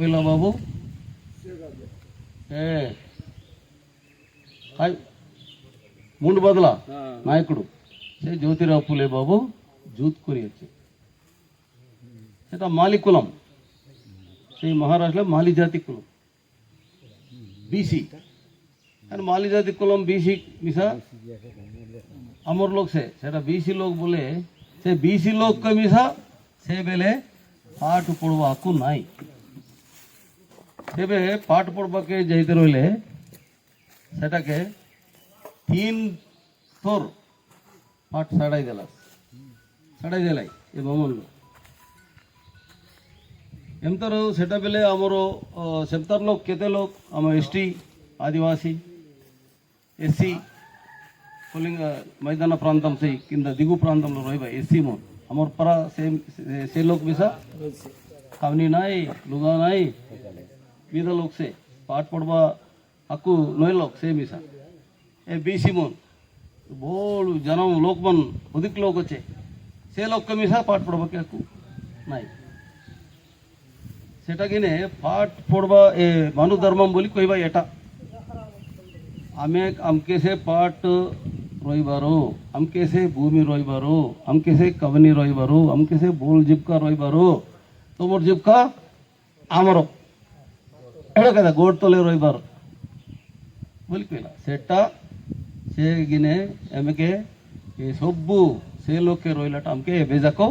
వీళ్ళ బాబు ఏ ముందు బదుల నాయకుడు సే జ్యోతిరావు పూలే బాబు జూత్ కొరియచ్చు সেটা মালি কুলম সেই মহারাষ্ট্র মালি জাতি কুলম बीसी माली जाति कुलम बीसी मिसा अमर लोग से सेटा बीसी लोग बोले से बीसी लोग का मिसा से बेले पाठ पढ़वा हक्कु नाई सेबे पाठ पढ़वा के जाइते रहिले सेटा के तीन थोर पाठ सड़ाई देलाई ये मामूल एमतर सेटा बेले आमर सेमतार लोग केते लोग आम एसटी आदिवासी एससी पुलिंग मैदान प्रांतम से किंद दिगु प्रांतम रही एससी मोन अमर परा से लोग मिसा खावनी नाई लुगा नाई बीदा लोग से पाठ पढ़वा हक्कु नोय लोग से मिसा ए बीसी मोन बोल जनम लोग मन उदिक लोग अच्छे से लोग का मिसा पाठ पढ़वा के हक्कु नाई सेटा किने पाठ पढ़वा ए मानु धर्मम बोली कोई भाई एटा आमे अमके से पाठ रोईबारो अमके से भूमि रोईबारो अमके से कवनी रोईबारो अमके से बोल जिबका रोईबारो तो मोर जिबका आमरो एड़ा कदा गोड तोले रोईबारो बोली कोइला सेटा से गिने एमके ए सब्बु से लोग के रोइलाटा अमके बेजाको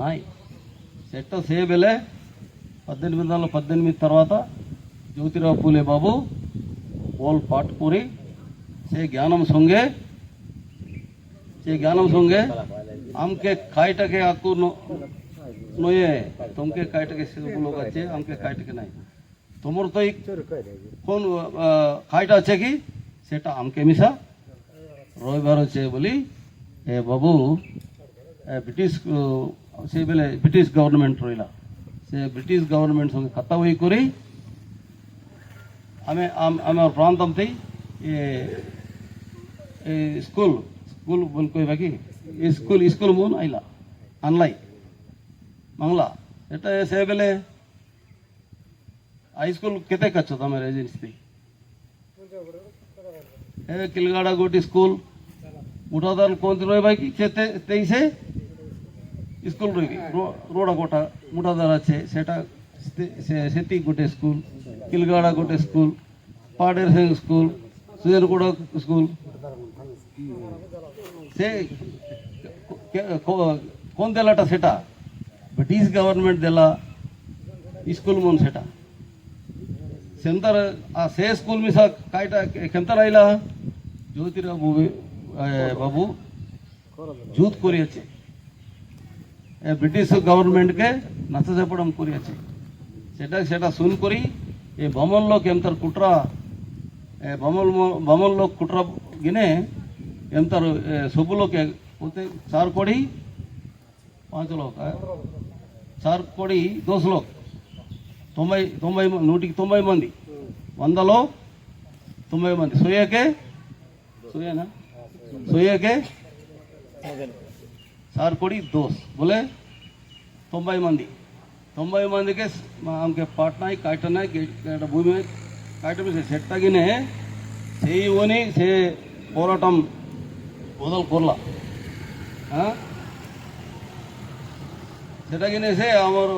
नाई सेटा से बेले 1818 తర్వాత జ్యోతిరావు పూలే బాబు बोल पाठ पूरी से ज्ञानम संगे आमके खाइटके आकु नोये तुमके खाइटके लोग अच्छे आमके खाइटके नहीं तुमर तो कौन खाइटा अच्छे की सेटा आमके मिसा रोईबार अच्छे बोली ए बाबू ब्रिटिश से बेले ब्रिटिश गवर्नमेंट रहा से ब्रिटिश गवर्नमेंट संगे कथा हुई करी आमे आमे प्रांतम थी ये स्कूल स्कूल बोल कोई बाकी स्कूल स्कूल मुन आइला अनलाई मंगला एटा से बेले हाई स्कूल केते कच्चो तमेर एजेंसी ए किलगाड़ा गोटी स्कूल मुठादार कौन रोय बाकी केते तेईसे स्कूल रही रोड़ा गोटा मुठादार अच्छे सेटा सेती गोटे स्कूल किलगाड़ा गोटे स्कूल पाडेर सिंह स्कूल सुजनगुड़ा स्कूल से कौन देलाटा सेटा ब्रिटिश गवर्नमेंट देला स्कूल मन सेटा सेंतर आ से स्कूल मिसा कायटा केंतर आइला ज्योतिराव बाबू जूत कोरियाचे ब्रिटिश गवर्नमेंट के नाचा चपड़म कोरियाचे सेटा सेटा सुन करी ये बमल लोग एमतर कुट्रा बमल लोग कुट्रा गिने एमतर सब लोग होते 4 कोड़ी 5 लोग 4 कोड़ी 10 लोग 90 मंदी 100 లో 90 మంది सोया के 4 कोड़ी 2 बोले 90 मंदी 90 मंदी के आमके पाटनाई काटनाई भूमि काटम से सेट्टागिने से ओनी से पोराटम वदल कोरला सेट्टागिने से आमर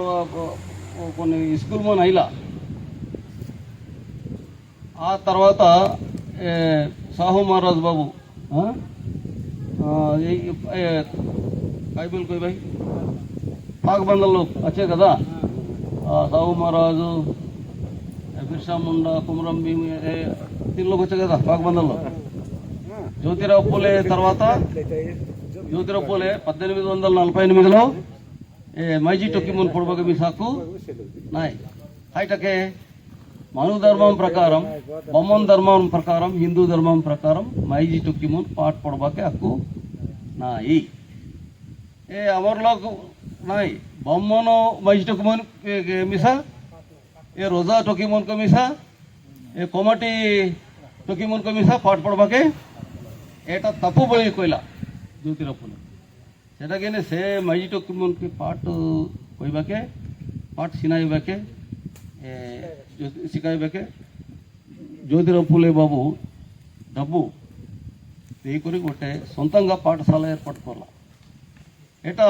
कोनी स्कूल मन आइला आ तरवात साहू महाराज बाबू काय बोल कोई भाई पाक बंदल लोग अच्छे कदा साहू महाराज बिरसा मुंडा कुमरम भीम 3 लोग अच्छे कदा पाक बंदल लोग జ్యోతిరావు పూలే తర్వాత జ్యోతిరావు పూలే 1848లో మైజీ టొక్కిమన్ పొడవక మిసాకు నాయ్ హైటకే మను ధర్మం ప్రకారం బొమ్మన్ ధర్మం ప్రకారం హిందూ ధర్మం ప్రకారం మైజీ టొక్కిమన్ పాట పొడవకే హక్కు నాయి ए अमर लोग नाई बम्मनो माइज टोकीमन मिसा ए रोजा टोकीमन को मिसा ए कोमटी टोकीमन को मिसा पाठ पढ़वा के एटा तपु बोली कोइला ज्योतिराव पूले सेटा केने से माइज टोकीमन के पाठ कोइबा के पाठ सिनाइबा के ಸಿಕ್ಕಾಯ್ಬೇಕೆ జ్యోతిరావు పూలే బాబు డబ్బు వేకుని కొట్టే సొంతంగా పాఠశాల ఏర్పట్టుకోవాలి. ఎటా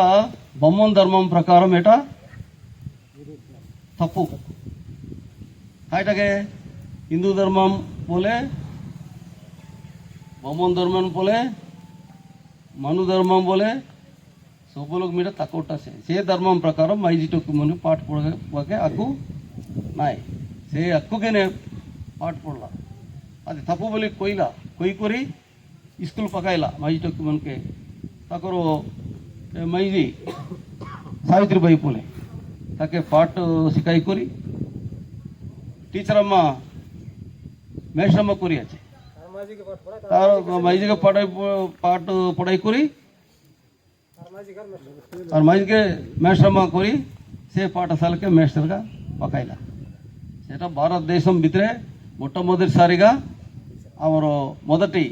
బొమ్మన్ ధర్మం ప్రకారం ఎటా తప్పు కాయటకే హిందూ ధర్మం పోలే బొమ్మన్ ధర్మం పోలే మను ధర్మం పోలే सब लोग मेरा तकोटा से धर्म प्रकार माइजी टोक मन पाठ पढ़े हक्कु नाई से हक्कु के पाठ पढ़ला अभी तपु बोली कोईला कोई कोरी स्कूल पकाइला माइजी टोक मन के तकरो माइजी सावित्रीबाई पुले ताके पाठ शिकाई कोरी टीचर अम्मा मेषम्मा कोरी आछे माइजी के पाठ पढ़ाई कोरी और माइज के मेस्टरम्मा कोरी से पाठशाल के मेस्टर का पकाइला सेटा भारत देशम भितरे मोट्टमोदटिसारिगा आमर मोदटी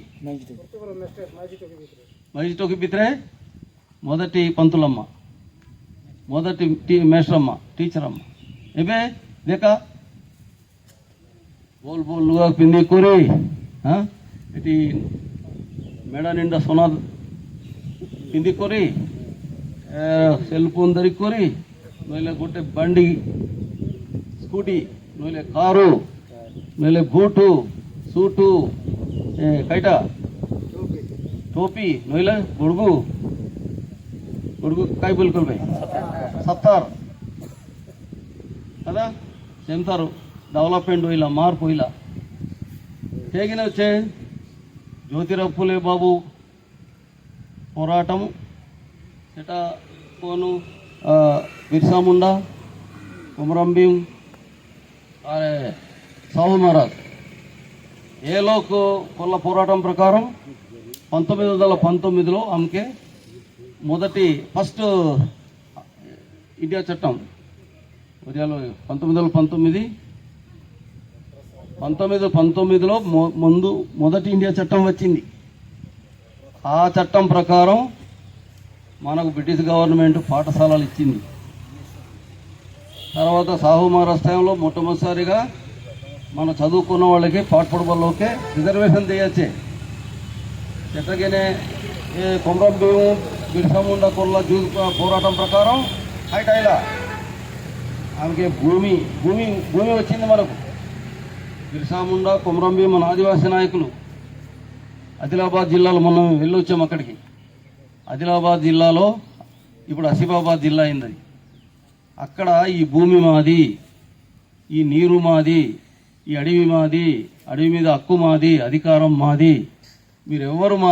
माइज टोकी भितरे मोदटी पंतुलम्मा मोदटी मेस्टरम्मा टीचर अम्मा एबे देखा बोल बोल लुगा पिंदी कोरी हाँ इटी मेडा निंडा सोना पिंदी कोरी सेल फोन धरी कोरी नोले गोटे बंडी स्कूटी नोले कारू नोले बूटू सूटू कैटा टोपी नोले गुड़गू गुड़गू काय बिल्कुल भाई सत्तार कदा చెంతారు డెవలప్మెంట్ ఇలా మార్పు ఇలా ಹೇಗಿನ వచ్చే జ్యోతిరావు పూలే బాబు పోరాటం सेटा कोनु बिरसा मुंडा कुमरम भीम अरे साहू महाराज ये लोग कोल्ला పోరాటం ప్రకారం 1919లో हमके మొదటి ఫస్ట్ ఇండియా చట్టం ఒరియాలో 1919లో ముందు మొదటి ఇండియా చట్టం వచ్చింది. ఆ చట్టం ప్రకారం మనకు బ్రిటిష్ గవర్నమెంట్ పాఠశాలలు ఇచ్చింది. తర్వాత సాహు మహారాజ్ టైంలో మొట్టమొదటిసారిగా మన చదువుకున్న వాళ్ళకి పాఠపడవల్లోకే రిజర్వేషన్ చేయొచ్చే ఎట్టగానే ఏ కొమరం భీము బిర్సా ముండా కొల్ల జూజ్ పోరాటం ప్రకారం హైట్ అయిలా ఆమెకి భూమి భూమి భూమి వచ్చింది. మనకు బిర్సా ముండా కొమరం భీము మన ఆదివాసీ నాయకులు ఆదిలాబాద్ జిల్లాలో మనం వెళ్ళొచ్చాం. అక్కడికి ఆదిలాబాద్ జిల్లాలో ఇప్పుడు ఆసిఫాబాద్ జిల్లా అయింది. అక్కడ ఈ భూమి మాది, ఈ నీరు మాది, ఈ అడవి మాది, అడవి మీద హక్కు మాది, అధికారం మాది, మీరెవ్వరు మా